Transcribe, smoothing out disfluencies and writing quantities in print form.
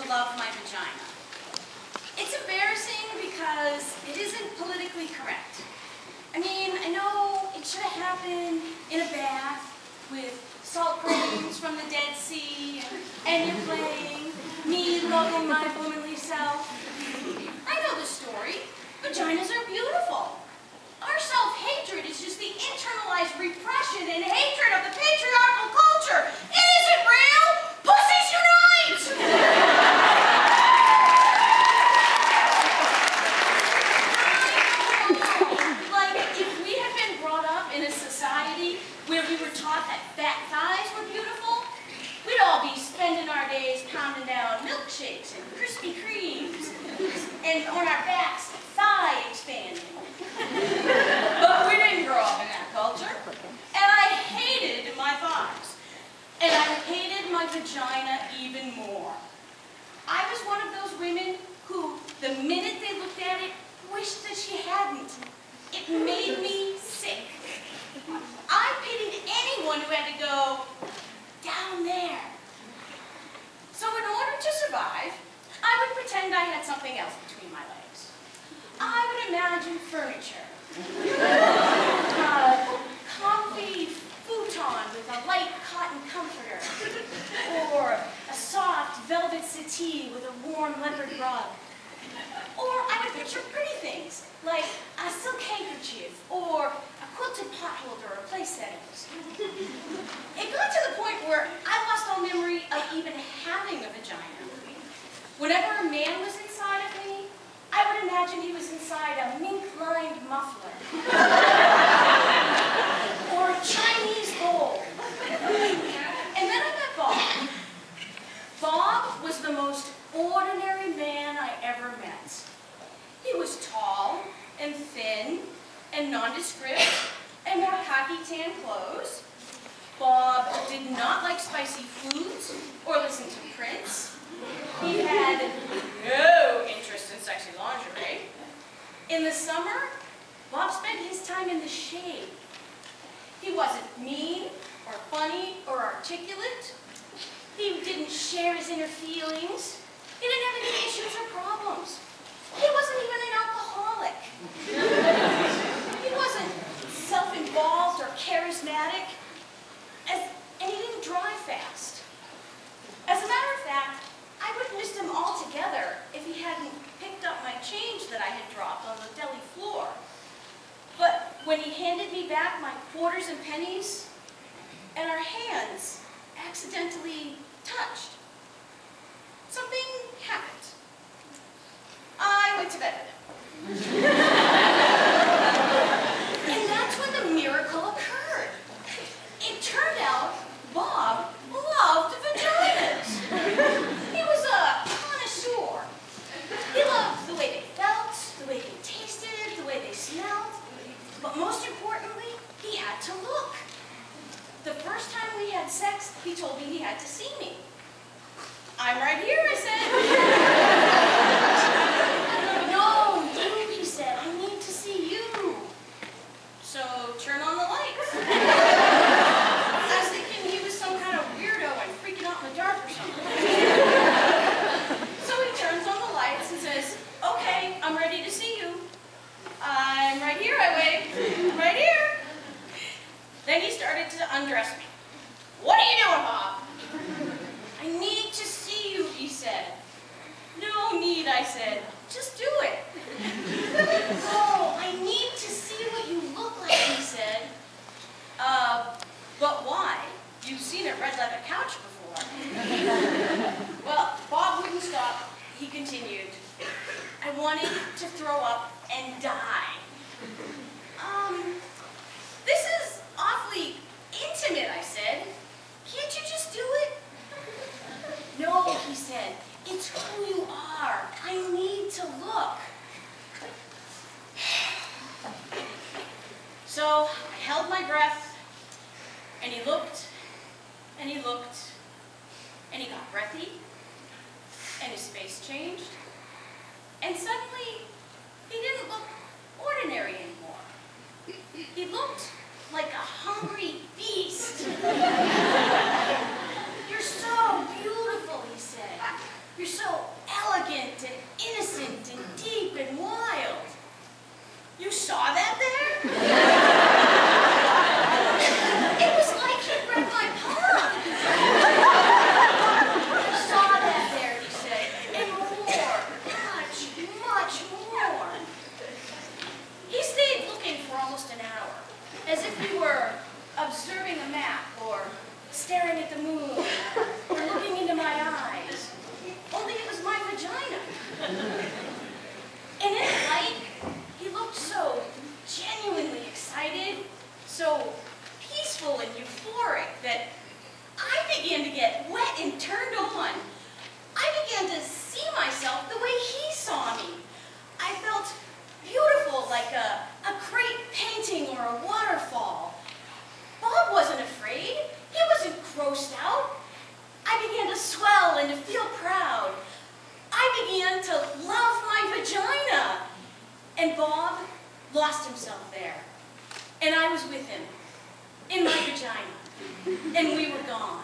love my vagina. It's embarrassing because it isn't politically correct. I mean, I know it should have happened in a bath with salt grains from the Dead Sea, and you're playing me loving my womanly self. I know the story. Vaginas are beautiful. Our self-hatred is just the internalized repression and hatred of the patriarchal culture. It isn't real! Pussies unite! Like, if we had been brought up in a society where we were taught that fat thighs were beautiful, we'd all be spending our days pounding down milkshakes and Krispy Kremes, and on our backs, thigh expanding. But we didn't grow up in that culture, and I hated my thighs, and I hated my vagina even more. I was one of those women who, the minute they looked at it, wished that she hadn't. It made me sick. I pitied anyone who had to go down there. So in order to survive, I would pretend I had something else between my legs. I would imagine furniture. A comfy futon with a light cotton comforter. Or a soft velvet settee with a warm leopard rug. Or I would picture pretty things, like a silk handkerchief, or a quilted pot holder, or place settings. It got to the point where I lost all memory of even having a vagina. Whenever a man was inside of me, I would imagine he was inside a mink-lined muffler. Or a Chinese bowl. And then I met Bob. Bob was the most ordinary man I ever met. He was tall and thin and nondescript and wore khaki tan clothes. Bob did not like spicy foods or listen to Prince. He had no interest in sexy lingerie. In the summer, Bob spent his time in the shade. He wasn't mean or funny or articulate. He didn't share his inner feelings. He didn't have any issues or problems. He wasn't even an alcoholic. He wasn't self-involved or charismatic, and he didn't drive fast. As a matter of fact, I would have missed him altogether if he hadn't picked up my change that I had dropped on the deli floor. But when he handed me back my quarters and pennies, and our hands accidentally touched, something happened. I went to bed with him. And that's when the miracle occurred. It turned out Bob loved vaginas. He was a connoisseur. He loved the way they felt, the way they tasted, the way they smelled. But most importantly, he had to look. The first time we had sex, he told me he had to see me. I'm right here, I said. No, you, he said, I need to see you. So turn on the lights. I was thinking he was some kind of weirdo and freaking out in the dark or something. So he turns on the lights and says, okay, I'm ready to see you. I'm right here, I waved. Right here. Then he started to undress me. What are you doing, Bob? I need to see you, he said. No need, I said. Just do it. Oh, I need to see what you look like, he said. But why? You've seen a red leather couch before. Well, Bob wouldn't stop. He continued. I wanted to throw up and die. This is awfully intimate, I said. Can't you just do it? No, he said. It's who you are. I need to look. So I held my breath, and he looked, and he looked, and he got breathy, and his face changed, and suddenly he didn't look ordinary anymore. He looked like a hungry beast. You're so beautiful, he said. You're so as if he were observing a map or staring at the moon or looking into my eyes. Only it was my vagina. And in the light, he looked so genuinely excited, so peaceful and euphoric that I began to get wet and turned on. I began to see myself the way he saw me. I felt beautiful, like a great painting or a waterfall. Bob wasn't afraid. He wasn't grossed out. I began to swell and to feel proud. I began to love my vagina. And Bob lost himself there. And I was with him, in my vagina. And we were gone.